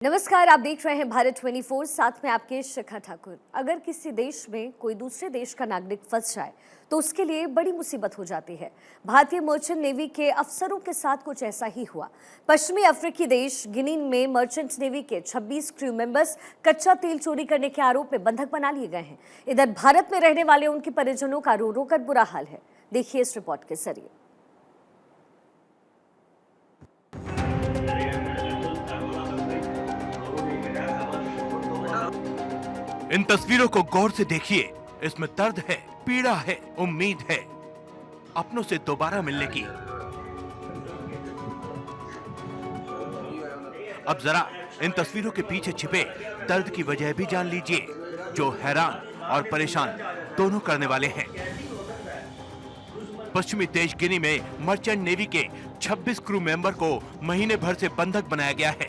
नमस्कार, आप देख रहे हैं भारत 24, साथ में आपके शिखा ठाकुर। अगर किसी देश में कोई दूसरे देश का नागरिक फंस जाए तो उसके लिए बड़ी मुसीबत हो जाती है। भारतीय मर्चेंट नेवी के अफसरों के साथ कुछ ऐसा ही हुआ। पश्चिमी अफ्रीकी देश गिनी में मर्चेंट नेवी के 26 क्रू मेंबर्स कच्चा तेल चोरी करने के आरोप में बंधक बना लिए गए हैं। इधर भारत में रहने वाले उनके परिजनों का रो रो कर बुरा हाल है। देखिए इस रिपोर्ट के जरिए। इन तस्वीरों को गौर से देखिए। इसमें दर्द है, पीड़ा है, उम्मीद है अपनों से दोबारा मिलने की। अब जरा इन तस्वीरों के पीछे छिपे दर्द की वजह भी जान लीजिए, जो हैरान और परेशान दोनों करने वाले हैं। पश्चिमी देश गिनी में मर्चेंट नेवी के 26 क्रू मेंबर को महीने भर से बंधक बनाया गया है।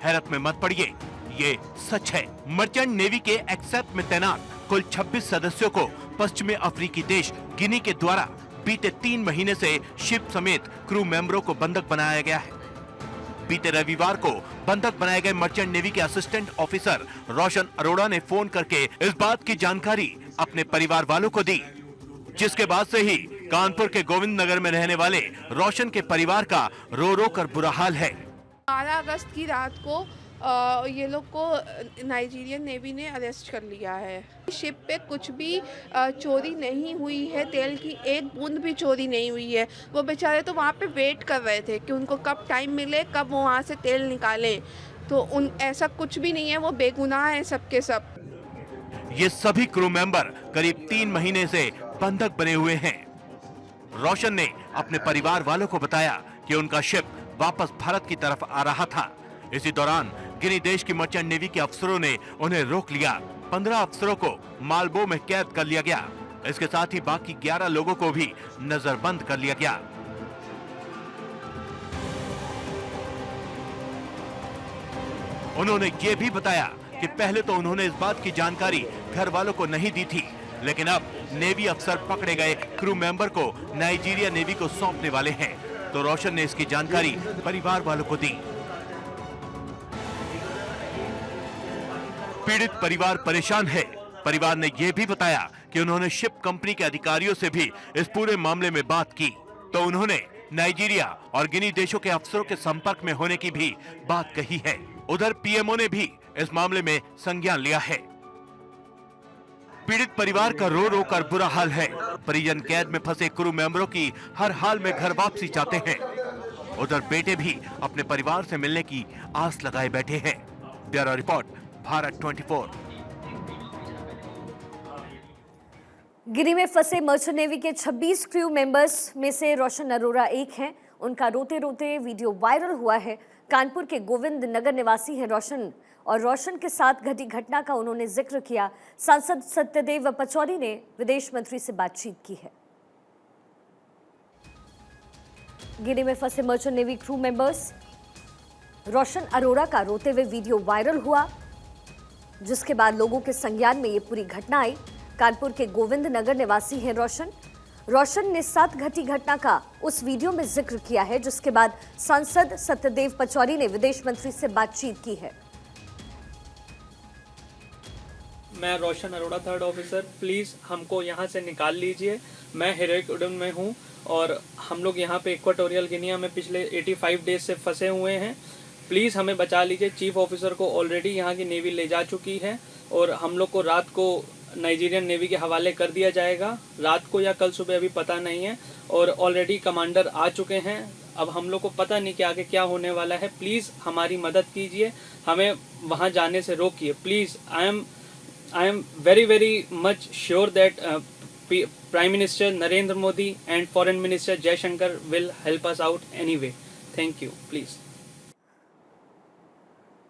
हैरत में मत पड़िए, ये सच है। मर्चेंट नेवी के एक्सेप्ट में तैनात कुल 26 सदस्यों को पश्चिमी अफ्रीकी देश गिनी के द्वारा बीते 3 महीने से शिप समेत क्रू मेंबरों को बंधक बनाया गया है। बीते रविवार को बंधक बनाए गए मर्चेंट नेवी के असिस्टेंट ऑफिसर रोशन अरोड़ा ने फोन करके इस बात की जानकारी अपने परिवार वालों को दी, जिसके बाद से ही कानपुर के गोविंद नगर में रहने वाले रोशन के परिवार का रो रो कर बुरा हाल है। 12 अगस्त की रात को ये लोग को नाइजीरियन नेवी ने अरेस्ट कर लिया है। शिप पे कुछ भी चोरी नहीं हुई है, तेल की एक बूंद भी चोरी नहीं हुई है। वो बेचारे तो वहाँ पे वेट कर रहे थे कि उनको कब टाइम मिले, कब वो वहाँ से तेल निकालें। तो ऐसा कुछ भी नहीं है, वो बेगुनाह है सबके सब। ये सभी क्रू मेंबर करीब 3 महीने से बंधक बने हुए हैं। रोशन ने अपने परिवार वालों को बताया कि उनका शिप वापस भारत की तरफ आ रहा था। इसी दौरान गिनी देश की मर्चेंट नेवी के अफसरों ने उन्हें रोक लिया। 15 अफसरों को मालबो में कैद कर लिया गया। इसके साथ ही बाकी 11 लोगों को भी नजरबंद कर लिया गया। उन्होंने ये भी बताया कि पहले तो उन्होंने इस बात की जानकारी घर वालों को नहीं दी थी, लेकिन अब नेवी अफसर पकड़े गए क्रू मेंबर को नाइजीरिया नेवी को सौंपने वाले हैं, तो रोशन ने इसकी जानकारी परिवार वालों को दी। पीड़ित परिवार परेशान है। परिवार ने यह भी बताया कि उन्होंने शिप कंपनी के अधिकारियों से भी इस पूरे मामले में बात की, तो उन्होंने नाइजीरिया और गिनी देशों के अफसरों के संपर्क में होने की भी बात कही है। उधर पीएमओ ने भी इस मामले में संज्ञान लिया है। पीड़ित परिवार का रो रो कर बुरा हाल है। परिजन कैद में फंसे क्रू मेंबरों की हर हाल में घर वापसी चाहते हैं। उधर बेटे भी अपने परिवार से मिलने की आस लगाए बैठे हैं। Bureau report, Bharat 24। गिनी में फंसे मर्चेंट नेवी के 26 क्रू मेंबर्स में से रोशन अरोड़ा एक हैं। उनका रोते रोते वीडियो वायरल हुआ है। कानपुर के गोविंद नगर निवासी हैं रोशन, और रोशन के साथ घटी घटना का उन्होंने जिक्र किया। सांसद सत्यदेव पचौरी ने विदेश मंत्री से बातचीत की है। गिनी में फंसे मर्चेंट नेवी क्रू मेंबर्स रोशन अरोड़ा का रोते हुए वीडियो वायरल हुआ, जिसके बाद लोगों के संज्ञान में ये पूरी घटना आई। कानपुर के गोविंद नगर निवासी हैं रोशन ने साथ घटी घटना का उस वीडियो में जिक्र किया है, जिसके बाद सांसद सत्यदेव पचौरी ने विदेश मंत्री से बातचीत की है। मैं रोशन अरोड़ा, 3rd ऑफिसर, प्लीज़ हमको यहाँ से निकाल लीजिए। मैं हेरोइक उडन में हूँ और हम लोग यहाँ पे इक्वाटोरियल गिनिया में पिछले 85 डेज से फंसे हुए हैं। प्लीज़ हमें बचा लीजिए। चीफ ऑफिसर को ऑलरेडी यहाँ की नेवी ले जा चुकी है और हम लोग को रात को नाइजीरियन नेवी के हवाले कर दिया जाएगा, रात को या कल सुबह, अभी पता नहीं है। और ऑलरेडी कमांडर आ चुके हैं। अब हम लोग को पता नहीं कि आगे क्या होने वाला है। प्लीज़ हमारी मदद कीजिए, हमें वहाँ जाने से रोकिए please. I am very much sure that Prime Minister Narendra Modi and Foreign Minister Jaishankar will help us out anyway. Thank you, please.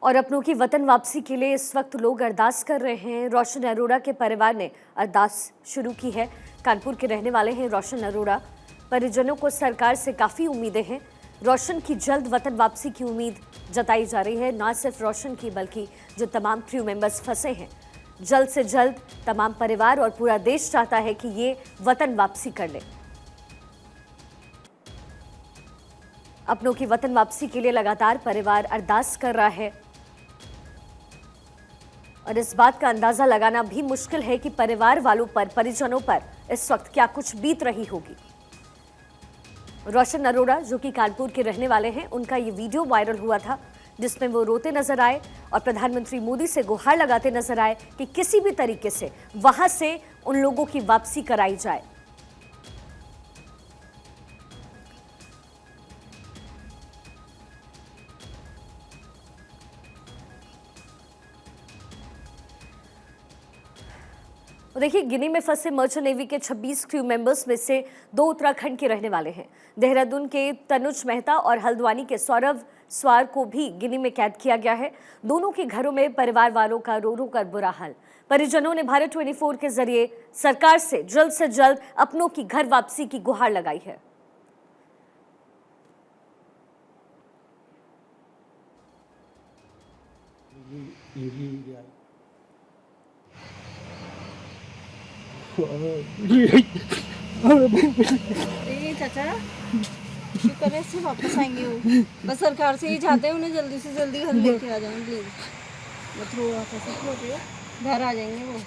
और अपनों की वतन वापसी के लिए इस वक्त लोग अरदास कर रहे हैं। रोशन अरोड़ा के परिवार ने अरदास शुरू की है। कानपुर के रहने वाले हैं रोशन अरोड़ा। परिजनों को सरकार से काफ़ी उम्मीदें हैं। रोशन की जल्द वतन वापसी की उम्मीद जताई जा रही है। ना सिर्फ रोशन की, बल्कि जो तमाम क्रू मेंबर्स फंसे हैं, जल्द से जल्द तमाम परिवार और पूरा देश चाहता है कि ये वतन वापसी कर ले। अपनों की वतन वापसी के लिए लगातार परिवार अरदास कर रहा है। और इस बात का अंदाजा लगाना भी मुश्किल है कि परिवार वालों पर, परिजनों पर इस वक्त क्या कुछ बीत रही होगी। रोशन अरोड़ा, जो कि कानपुर के रहने वाले हैं, उनका ये वीडियो वायरल हुआ था जिसमें वो रोते नजर आए और प्रधानमंत्री मोदी से गुहार लगाते नजर आए कि किसी भी तरीके से वहां से उन लोगों की वापसी कराई जाए। तो देखिए, गिनी में फंसे मर्चेंट नेवी के 26 क्रू मेंबर्स में से 2 उत्तराखंड के रहने वाले हैं। देहरादून के तनुज मेहता और हल्द्वानी के सौरभ स्वार को भी गिनी में कैद किया गया है। दोनों के घरों में परिवार वालों का रो रो कर बुरा हाल। परिजनों ने भारत 24 के जरिए सरकार से जल्द अपनों की घर वापसी की गुहार लगाई है। चाचा शुक्र है से वापस आएंगे वो। बस सरकार से ही चाहते हैं उन्हें जल्दी से जल्दी घर लेके आ जाएं प्लीज। मत रो, वापस घर आ जाएंगे वो।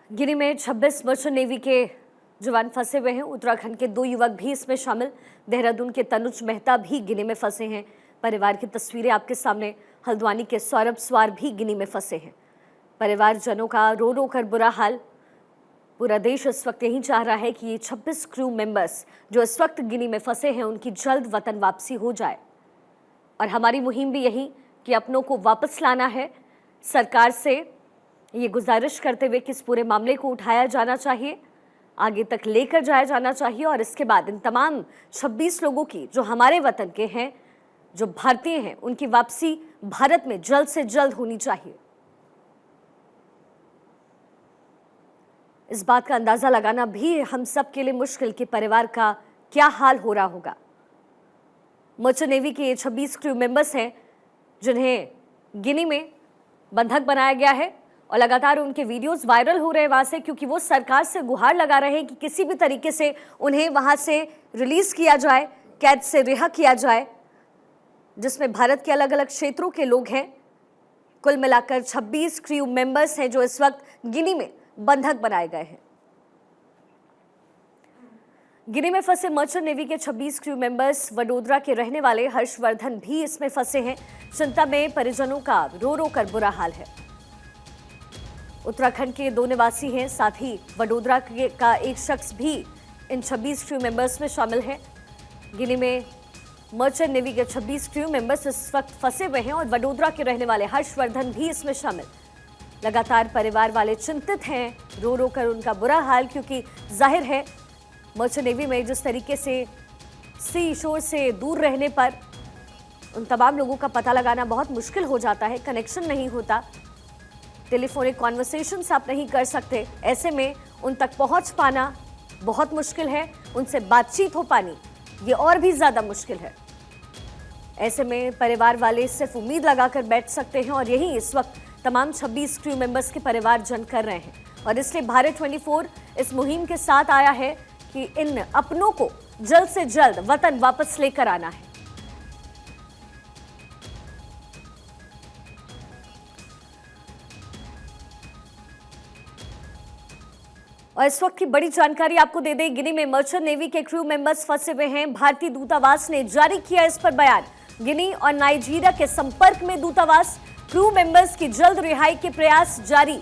गिनी में 26 मर्चेंट नेवी के जवान फंसे हुए हैं। उत्तराखंड के 2 युवक भी इसमें शामिल। देहरादून के तनुज मेहता भी गिनी में फंसे हैं। परिवार की तस्वीरें आपके सामने। हल्द्वानी के सौरभ स्वार भी गिनी में फंसे हैं। परिवारजनों का रो रो कर बुरा हाल। पूरा देश इस वक्त यही चाह रहा है कि ये 26 क्रू मेंबर्स जो इस वक्त गिनी में फंसे हैं उनकी जल्द वतन वापसी हो जाए। और हमारी मुहिम भी यही कि अपनों को वापस लाना है। सरकार से ये गुजारिश करते हुए कि इस पूरे मामले को उठाया जाना चाहिए, आगे तक लेकर जाया जाना चाहिए और इसके बाद इन तमाम 26 लोगों की जो हमारे वतन के हैं, जो भारतीय हैं, उनकी वापसी भारत में जल्द से जल्द होनी चाहिए। इस बात का अंदाजा लगाना भी हम सब के लिए मुश्किल कि परिवार का क्या हाल हो रहा होगा। मर्चेंट नेवी के ये 26 क्रू मेंबर्स हैं जिन्हें गिनी में बंधक बनाया गया है और लगातार उनके वीडियोस वायरल हो रहे हैं वहां से, क्योंकि वो सरकार से गुहार लगा रहे हैं कि किसी भी तरीके से उन्हें वहां से रिलीज किया जाए, कैद से रिहा किया जाए, जिसमें भारत के अलग अलग क्षेत्रों के लोग हैं। कुल मिलाकर 26 क्रू मेंबर्स हैं जो इस वक्त गिनी में बंधक बनाए गए हैं। गिनी में फंसे मर्चेंट नेवी के 26 क्रू मेंबर्स वडोदरा के रहने वाले हर्षवर्धन भी इसमें फंसे हैं। चिंता में परिजनों का रो रो कर बुरा हाल है। उत्तराखंड के 2 निवासी हैं, साथ ही वडोदरा का एक शख्स भी इन 26 क्रू मेंबर्स में शामिल है। गिनी में मर्चेंट नेवी के 26 क्रू मेंबर्स इस वक्त फंसे हुए हैं और वडोदरा के रहने वाले हर्षवर्धन भी इसमें शामिल। लगातार परिवार वाले चिंतित हैं, रो रो कर उनका बुरा हाल, क्योंकि जाहिर है मर्चेंट नेवी में जिस तरीके से सी शोर से दूर रहने पर उन तमाम लोगों का पता लगाना बहुत मुश्किल हो जाता है। कनेक्शन नहीं होता, टेलीफोनिक कॉन्वर्सेशंस आप नहीं कर सकते। ऐसे में उन तक पहुंच पाना बहुत मुश्किल है, उनसे बातचीत हो पानी ये और भी ज़्यादा मुश्किल है। ऐसे में परिवार वाले सिर्फ उम्मीद लगाकर बैठ सकते हैं और यही इस वक्त तमाम 26 क्रू मेंबर्स के परिवार जन कर रहे हैं। और इसलिए भारत 24 इस मुहिम के साथ आया है कि इन अपनों को जल्द से जल्द वतन वापस लेकर आना है। और इस वक्त की बड़ी जानकारी आपको दे दें, गिनी में मर्चेंट नेवी के क्रू मेंबर्स फंसे हुए हैं। भारतीय दूतावास ने जारी किया इस पर बयान। गिनी और नाइजीरिया के संपर्क में दूतावास, क्रू मेंबर्स की जल्द रिहाई के प्रयास जारी।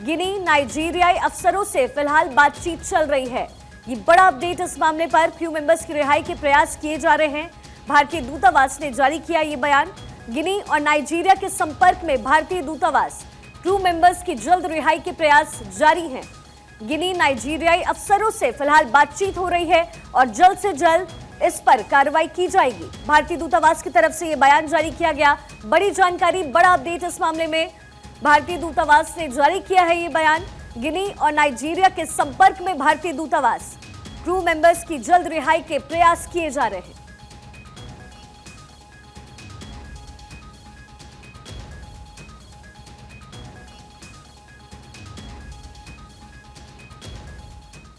गिनी नाइजीरियाई अफसरों से फिलहाल बातचीत चल रही है। ये बड़ा अपडेट इस मामले पर। क्रू मेंबर्स की रिहाई के प्रयास किए जा रहे हैं। भारतीय दूतावास ने जारी किया ये बयान। गिनी और नाइजीरिया के संपर्क में भारतीय दूतावास, क्रू मेंबर्स की जल्द रिहाई के प्रयास जारी हैं। गिनी नाइजीरियाई अफसरों से फिलहाल बातचीत हो रही है और जल्द से जल्द इस पर कार्रवाई की जाएगी। भारतीय दूतावास की तरफ से यह बयान जारी किया गया। बड़ी जानकारी, बड़ा अपडेट इस मामले में। भारतीय दूतावास ने जारी किया है ये बयान। गिनी और नाइजीरिया के संपर्क में भारतीय दूतावास, क्रू मेंबर्स की जल्द रिहाई के प्रयास किए जा रहे हैं।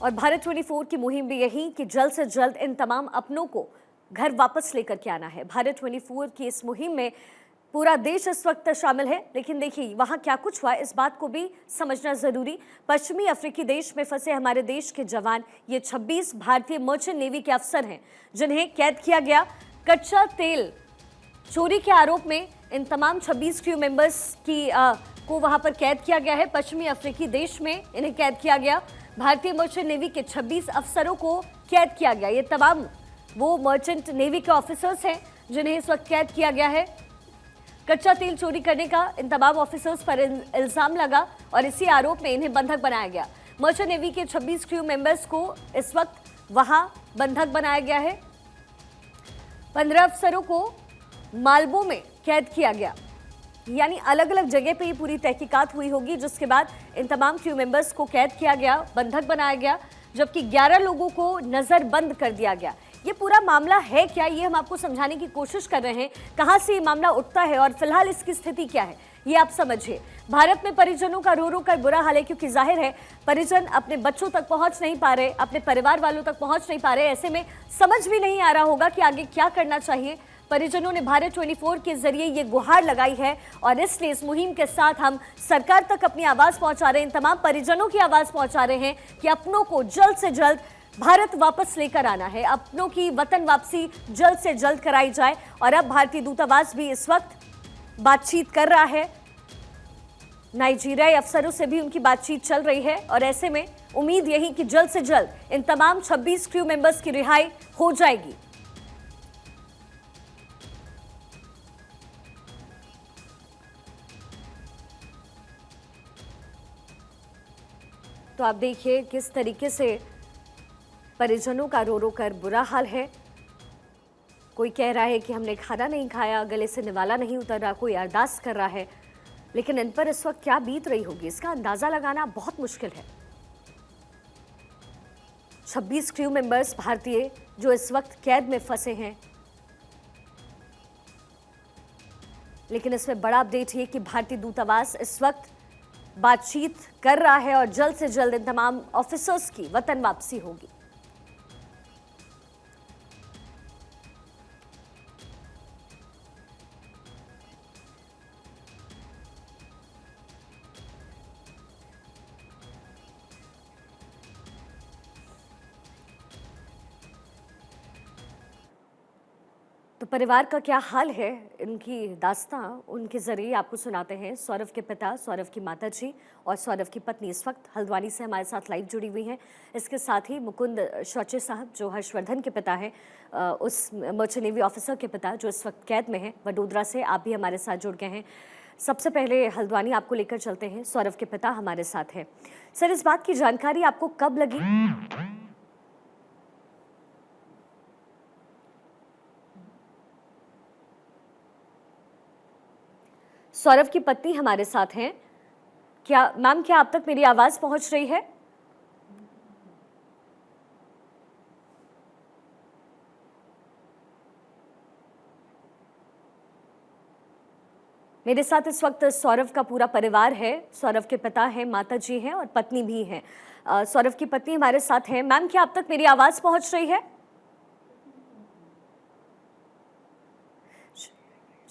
और भारत 24 की मुहिम भी यही कि जल्द से जल्द इन तमाम अपनों को घर वापस लेकर के आना है। भारत 24 की इस मुहिम में पूरा देश इस वक्त शामिल है, लेकिन देखिए वहाँ क्या कुछ हुआ इस बात को भी समझना जरूरी। पश्चिमी अफ्रीकी देश में फंसे हमारे देश के जवान, ये 26 भारतीय मर्चेंट नेवी के अफसर हैं जिन्हें कैद किया गया। कच्चा तेल चोरी के आरोप में इन तमाम 26 क्रू मेंबर्स को वहां पर कैद किया गया है। पश्चिमी अफ्रीकी देश में इन्हें कैद किया गया। भारतीय मर्चेंट नेवी के 26 अफसरों को कैद किया गया। ये तमाम वो मर्चेंट नेवी के ऑफिसर्स हैं जिन्हें इस वक्त कैद किया गया है। कच्चा तेल चोरी करने का इन तमाम ऑफिसर्स पर इल्जाम लगा और इसी आरोप में इन्हें बंधक बनाया गया। मर्चेंट नेवी के 26 क्रू मेंबर्स को इस वक्त वहां बंधक बनाया गया है। 15 अफसरों को मालबो में कैद किया गया, यानी अलग अलग जगह पे ये पूरी तहकीकात हुई होगी, जिसके बाद इन तमाम क्रू मेंबर्स को कैद किया गया, बंधक बनाया गया, जबकि 11 लोगों को नजरबंद कर दिया गया। ये पूरा मामला है क्या, ये हम आपको समझाने की कोशिश कर रहे हैं। कहां से ये मामला उठता है और फिलहाल इसकी स्थिति क्या है, ये आप समझिए। भारत में परिजनों का रो रो कर बुरा हाल है, क्योंकि जाहिर है परिजन अपने बच्चों तक पहुंच नहीं पा रहे, अपने परिवार वालों तक पहुंच नहीं पा रहे। ऐसे में समझ भी नहीं आ रहा होगा कि आगे क्या करना चाहिए। परिजनों ने भारत 24 के जरिए ये गुहार लगाई है और इसलिए इस मुहिम के साथ हम सरकार तक अपनी आवाज पहुंचा रहे हैं, इन तमाम परिजनों की आवाज पहुंचा रहे हैं कि अपनों को जल्द से जल्द भारत वापस लेकर आना है, अपनों की वतन वापसी जल्द से जल्द कराई जाए। और अब भारतीय दूतावास भी इस वक्त बातचीत कर रहा है, नाइजीरियाई अफसरों से भी उनकी बातचीत चल रही है और ऐसे में उम्मीद यही कि जल्द से जल्द इन तमाम 26 क्रू मेंबर्स की रिहाई हो जाएगी। तो आप देखिए किस तरीके से परिजनों का रो रो कर बुरा हाल है। कोई कह रहा है कि हमने खाना नहीं खाया, गले से निवाला नहीं उतर रहा, कोई अरदास कर रहा है, लेकिन इन पर इस वक्त क्या बीत रही होगी इसका अंदाजा लगाना बहुत मुश्किल है। 26 क्रू मेंबर्स भारतीय जो इस वक्त कैद में फंसे हैं, लेकिन इसमें बड़ा अपडेट है कि भारतीय दूतावास इस वक्त बातचीत कर रहा है और जल्द से जल्द इन तमाम ऑफिसर्स की वतन वापसी होगी। तो परिवार का क्या हाल है, इनकी दास्तां उनके जरिए आपको सुनाते हैं। सौरभ के पिता, सौरभ की माताजी और सौरभ की पत्नी इस वक्त हल्द्वानी से हमारे साथ लाइव जुड़ी हुई हैं। इसके साथ ही मुकुंद शौचे साहब जो हर्षवर्धन के पिता हैं, उस मर्चेंट नेवी ऑफिसर के पिता जो इस वक्त कैद में हैं वडोदरा से, आप भी हमारे साथ जुड़ गए हैं। सबसे पहले हल्द्वानी आपको लेकर चलते हैं, सौरभ के पिता हमारे साथ हैं। सर, इस बात की जानकारी आपको कब लगी? सौरभ की पत्नी हमारे साथ हैं। क्या मैम, क्या आप तक मेरी आवाज पहुंच रही है? मेरे साथ इस वक्त सौरभ का पूरा परिवार है। सौरभ के पिता हैं, माताजी हैं और पत्नी भी हैं। सौरभ की पत्नी हमारे साथ है। मैम, क्या आप तक मेरी आवाज पहुंच रही है?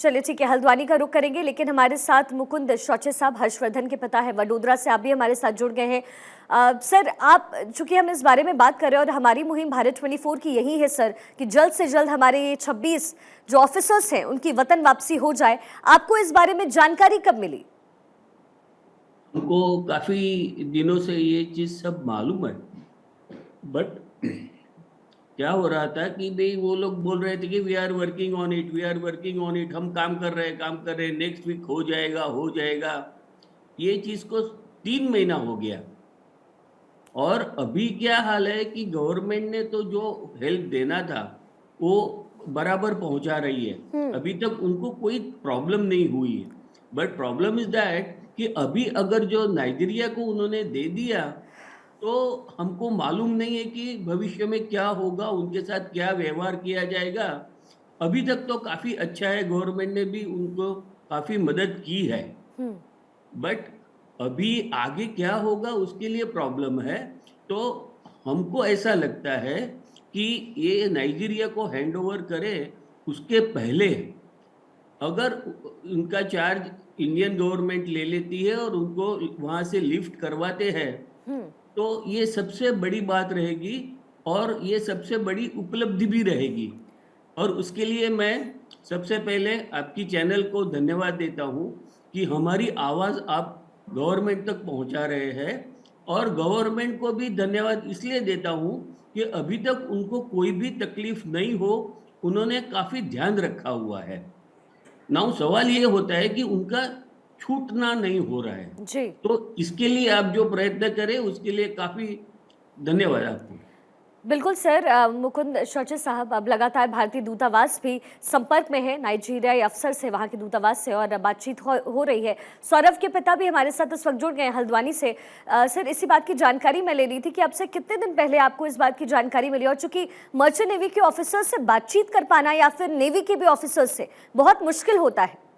चलिए ठीक है, हल्द्वानी का रुख करेंगे, लेकिन हमारे साथ मुकुंद शौचे साहब हर्षवर्धन के पिता है वडोदरा से, आप भी हमारे साथ जुड़ गए हैं। सर, आप चूंकि हम इस बारे में बात कर रहे हैं और हमारी मुहिम भारत 24 की यही है सर कि जल्द से जल्द हमारे ये 26 जो ऑफिसर्स हैं उनकी वतन वापसी हो जाए। आपको इस बारे में जानकारी कब मिली? हमको काफ़ी दिनों से ये चीज़ सब मालूम है, बट क्या हो रहा था कि भाई वो लोग बोल रहे थे कि we are working on it, we are working on it, हम काम कर रहे हैं, नेक्स्ट वीक हो जाएगा। ये चीज़ को 3 महीना हो गया और अभी क्या हाल है कि गवर्नमेंट ने तो जो हेल्प देना था वो बराबर पहुंचा रही है। अभी तक उनको कोई प्रॉब्लम नहीं हुई है, बट प्रॉब्लम इज दैट कि अभी अगर जो नाइजीरिया को उन्होंने दे दिया तो हमको मालूम नहीं है कि भविष्य में क्या होगा, उनके साथ क्या व्यवहार किया जाएगा। अभी तक तो काफ़ी अच्छा है, गवर्नमेंट ने भी उनको काफ़ी मदद की है, बट अभी आगे क्या होगा उसके लिए प्रॉब्लम है। तो हमको ऐसा लगता है कि ये नाइजीरिया को हैंड ओवर करे उसके पहले अगर उनका चार्ज इंडियन गवर्नमेंट ले लेती है और उनको वहां से लिफ्ट करवाते हैं तो ये सबसे बड़ी बात रहेगी और ये सबसे बड़ी उपलब्धि भी रहेगी। और उसके लिए मैं सबसे पहले आपकी चैनल को धन्यवाद देता हूं कि हमारी आवाज आप गवर्नमेंट तक पहुंचा रहे हैं और गवर्नमेंट को भी धन्यवाद इसलिए देता हूं कि अभी तक उनको कोई भी तकलीफ नहीं हो, उन्होंने काफी ध्यान रखा हुआ है। नाउ सवाल ये होता है कि उनका छूटना नहीं हो रहा है जी तो इसके लिए आप जो प्रयत्न करें उसके लिए काफी धन्यवाद आपको। बिल्कुल सर। मुकुंद शौचे साहब अब लगातार भारतीय दूतावास भी संपर्क में है नाइजीरियाई अफसर से, वहां के दूतावास से, और बातचीत हो रही है। सौरभ के पिता भी हमारे साथ इस वक्त जुड़ गए हैं हल्द्वानी से। सर, इसी बात की जानकारी मैं ले रही थी कि अब से कितने दिन पहले आपको इस बात की जानकारी मिली, और चूंकि मर्चेंट नेवी के ऑफिसर से बातचीत कर पाना या फिर नेवी के भी ऑफिसर से बहुत मुश्किल होता है।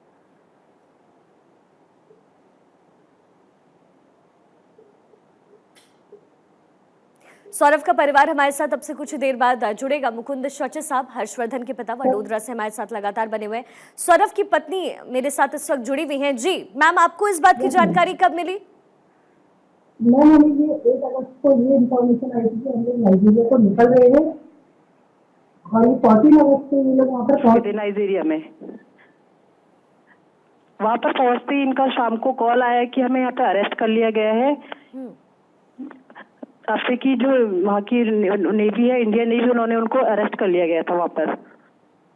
सौरभ का परिवार हमारे साथ अब से कुछ देर बाद जुड़ेगा। मुकुंद शौचे साहब हर्षवर्धन के पिता वडोदरा से हमारे साथ लगातार बने हुए हैं। सौरभ की पत्नी मेरे साथ इस वक्त जुड़ी हुई हैं। जी मैम, आपको इस बात की जानकारी कब मिली? मैम, हमें ये 1 अगस्त को ये इन्फॉर्मेशन आई थी कि हम लोग नाइजीरिया को निकल रहे हैं और ये 14 अगस्त को ये लोग वहाँ पर पहुँच थे नाइजीरिया में। वहाँ पर पहुँचते ही इनका शाम को कॉल आया कि हमें यहाँ पे अरेस्ट कर लिया गया है। अफ्रीकी जो वहाँ की नेवी है, इंडियन नेवी, उन्होंने उनको अरेस्ट कर लिया गया था वहाँ पर।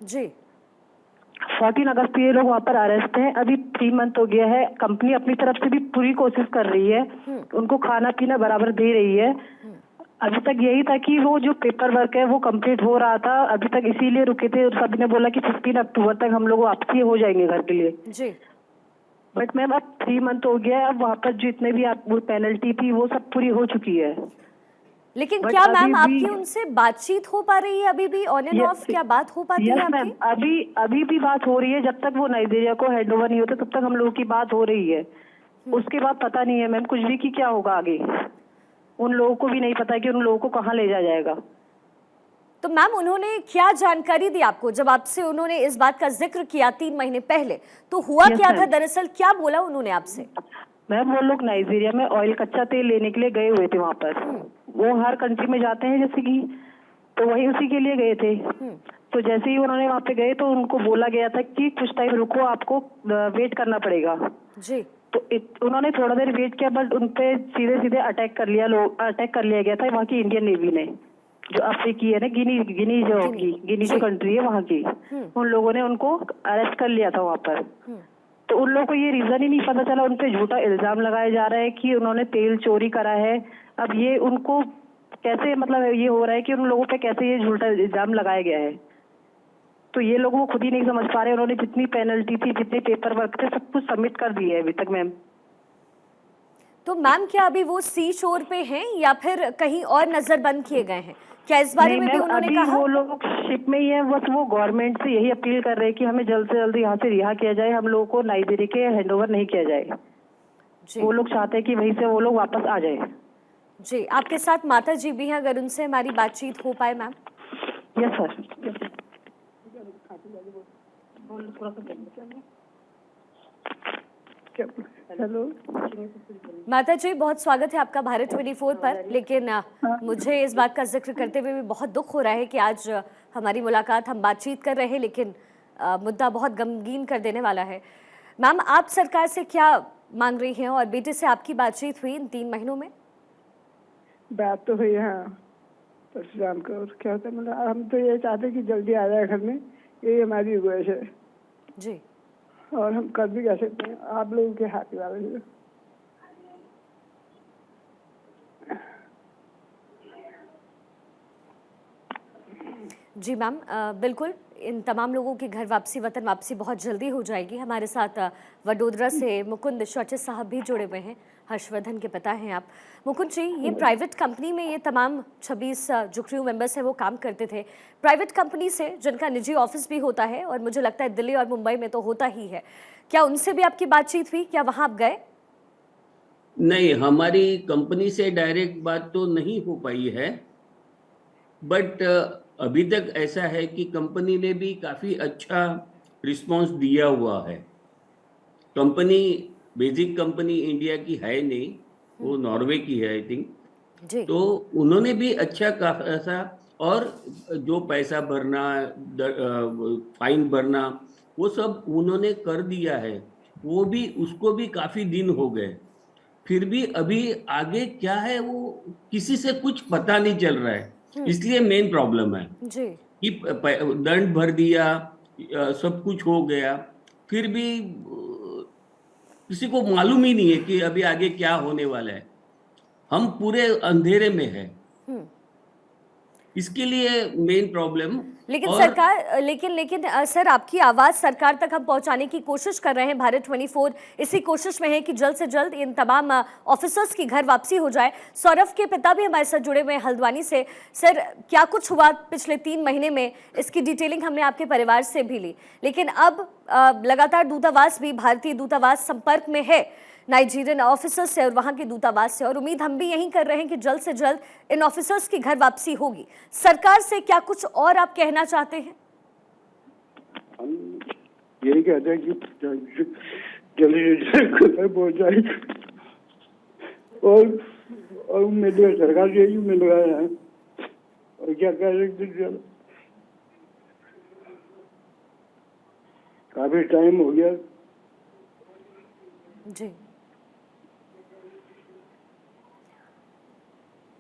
जी 14 अगस्त को ये लोग वहाँ पर अरेस्ट हैं। अभी 3 मंथ हो गया है। कंपनी अपनी तरफ से भी पूरी कोशिश कर रही है, उनको खाना पीना बराबर दे रही है। अभी तक यही था कि वो जो पेपर वर्क है वो कंप्लीट हो रहा था, अभी तक इसीलिए रुके थे। सभी ने बोला कि 15 अक्टूबर तक हम लोग वापसी हो जाएंगे घर के लिए। जी बट मैम अब 3 मंथ हो गया है। अब वहाँ पर जितने भी आप वो पेनल्टी थी वो सब पूरी हो चुकी है। लेकिन But क्या मैम अभी आपकी उनसे बातचीत हो पा रही है अभी भी ऑन एंड ऑफ? क्या बात हो पाती है यस मैम, आपकी? अभी भी बात हो रही है। जब तक वो नाइजीरिया को हैंड ओवर नहीं होते तब तक हम लोगों की बात हो रही है। उसके बाद पता नहीं है मैम कुछ भी कि क्या होगा आगे। उन लोगों को भी नहीं पता है कि उन लोगों को कहाँ ले जाया जाएगा। तो मैम उन्होंने क्या जानकारी दी आपको जब आपसे उन्होंने इस बात का जिक्र किया 3 महीने पहले? तो हुआ Yes, क्या था ma'am. दरअसल, क्या बोला उन्होंने आपसे? मैम वो लोग नाइजीरिया में ऑयल कच्चा तेल लेने के लिए गए हुए थे वहाँ पर। वो हर कंट्री में जाते हैं जैसे कि, तो वही उसी के लिए गए थे। तो जैसे ही उन्होंने वहाँ पे गए तो उनको बोला गया था कि कुछ टाइम रुको, आपको वेट करना पड़ेगा। जी तो उन्होंने थोड़ा देर वेट किया बट उनपे सीधे सीधे अटैक कर लिया गया था वहाँ की इंडियन नेवी ने, जो अफ्रीकी है ना, गिनी जो कंट्री है वहाँ की। उन लोगों ने उनको अरेस्ट कर लिया था वहाँ पर। तो उन लोगों को ये रीजन ही नहीं पता चला, उन पे झूठा इल्जाम लगाया जा रहा है कि उन्होंने तेल चोरी करा है। अब ये उनको कैसे, मतलब ये हो रहा है कि उन लोगों पे कैसे ये झूठा इल्जाम लगाया गया है, तो ये लोग वो खुद ही नहीं समझ पा रहे। उन्होंने जितनी पेनल्टी थी, जितने पेपर वर्क थे, सब कुछ सबमिट कर दिए है अभी तक मैम। तो मैम क्या अभी वो सी शोर पे हैं या फिर कहीं और नजरबंद किए गए हैं? क्या इस बारे में भी उन्होंने अभी कहा? वो लोग शिप में ही है। बस वो गवर्नमेंट से यही अपील कर रहे हैं कि हमें जल्द से जल्द यहाँ से रिहा किया जाए, हम लोगों को नाइजीरिया के हैंडओवर नहीं किया जाए। वो लोग चाहते हैं कि वहीं से वो लोग वापस आ जाए। जी, आपके साथ माता जी भी हैं, अगर उनसे हमारी बातचीत हो पाए मैम। Yes sir. हेलो माता जी, बहुत स्वागत है आपका भारत 24 पर। लेकिन मुझे इस बात का जिक्र करते हुए भी बहुत दुख हो रहा है कि आज हमारी मुलाकात, हम बातचीत कर रहे हैं लेकिन मुद्दा बहुत गमगीन कर देने वाला है। मैम, आप सरकार से क्या मांग रही हैं और बेटे से आपकी बातचीत हुई इन 3 महीनों में? बात तो हुई, हाँ, परसों शाम को। और क्या होता है, मतलब हम तो ये चाहते कि जल्दी आ जाए घर में, यही हमारी गुजारिश है। जी, और हम कर भी कह सकते हैं, आप लोगों के हाथ वाले हैं। जी मैम, बिल्कुल इन तमाम लोगों की घर वापसी, वतन वापसी बहुत जल्दी हो जाएगी। हमारे साथ वडोदरा से मुकुंद शौचे साहब भी जुड़े हुए हैं, हर्षवर्धन के पिता हैं आप। मुकुंद जी, ये प्राइवेट कंपनी में ये तमाम 26 जो क्रू मेंबर्स हैं वो काम करते थे। प्राइवेट कंपनी से जिनका निजी ऑफिस भी होता है और मुझे लगता है दिल्ली और मुंबई में तो होता ही है, क्या उनसे भी आपकी बातचीत हुई? क्या वहाँ आप गए? नहीं, हमारी कंपनी से डायरेक्ट बात तो नहीं हो पाई है, बट अभी तक ऐसा है कि कंपनी ने भी काफी अच्छा रिस्पांस दिया हुआ है। कंपनी बेसिक कंपनी इंडिया की है नहीं, वो नॉर्वे की है आई थिंक। जी तो उन्होंने भी अच्छा खासा, और जो पैसा भरना, फाइन भरना, वो सब उन्होंने कर दिया है। वो भी, उसको भी काफी दिन हो गए, फिर भी अभी आगे क्या है वो किसी से कुछ पता नहीं चल रहा है। इसलिए मेन प्रॉब्लम है जी कि दंड भर दिया, सब कुछ हो गया, फिर भी किसी को मालूम ही नहीं है कि अभी आगे क्या होने वाला है। हम पूरे अंधेरे में हैं। इसके लिए मेन प्रॉब्लम। लेकिन और सरकार लेकिन सर, आपकी आवाज सरकार तक हम पहुंचाने की कोशिश कर रहे हैं। भारत 24 इसी कोशिश में है कि जल्द से जल्द इन तमाम ऑफिसर्स की घर वापसी हो जाए। सौरभ के पिता भी हमारे साथ जुड़े हुए हैं हल्द्वानी से। सर, क्या कुछ हुआ पिछले 3 महीने में, इसकी डिटेलिंग हमने आपके परिवार से भी ली, लेकिन अब लगातार दूतावास भी, भारतीय दूतावास संपर्क में है नाइजीरियन ऑफिसर्स से और वहां के दूतावास से, और उम्मीद हम भी यही कर रहे हैं कि जल्द से जल्द इन ऑफिसर्स की घर वापसी होगी। सरकार से क्या कुछ और आप कहना चाहते हैं? हम यही कहते हैं कि जल्दी से घर पहुंच जाए, और उम्मीद है सरकार से यही मिल रहा है, और क्या कह सकते। काफी टाइम हो गया जी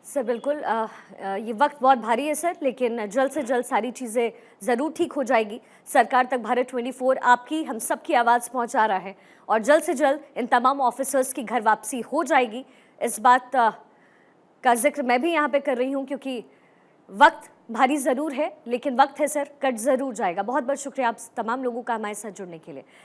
सर, बिल्कुल ये वक्त बहुत भारी है सर, लेकिन जल्द से जल्द सारी चीज़ें ज़रूर ठीक हो जाएगी। सरकार तक भारत 24 आपकी, हम सब की आवाज़ पहुंचा रहा है, और जल्द से जल्द इन तमाम ऑफिसर्स की घर वापसी हो जाएगी। इस बात का जिक्र मैं भी यहाँ पे कर रही हूँ, क्योंकि वक्त भारी ज़रूर है, लेकिन वक्त है सर, कट ज़रूर जाएगा। बहुत बहुत शुक्रिया आप तमाम लोगों का हमारे साथ जुड़ने के लिए।